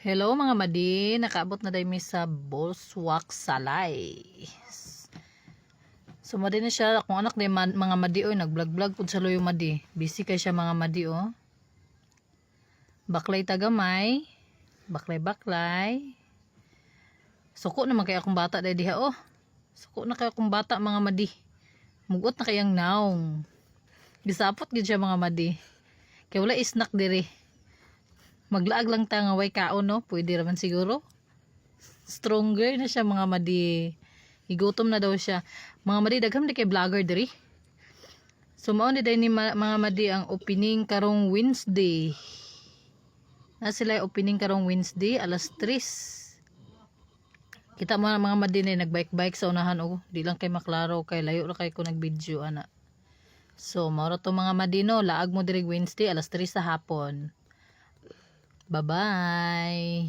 Hello mga madi, nakaabot na dahil sa Bolswak Salay. Sumadi na siya, akong anak na mga madi oy, nag-vlog-vlog po sa loyo madi. Busy kay siya mga madi oh. Baklay tagamay, baklay. Suko naman kay akong bata dahil diha oh. Suko na kay akong bata mga madi. Mugot na kayang naong. Gisapot gid siya mga madi. Kay wala snack diri. Maglaag lang ta nga way kaon no, pwede raman siguro. Stronger na siya mga madi. Igutom na daw siya. Mga madi dagham di kay vlogger diri. So mao ni ni mga madi ang opening karong Wednesday. Na sila opening karong Wednesday alas 3. Kita mo na mga madi na nagbike-bike sa unahan oh. Di lang kay maklaro kay layo ra kay ko nag-video ana. So mao ra to mga madi no, laag mo diri Wednesday alas 3 sa hapon. Bye-bye.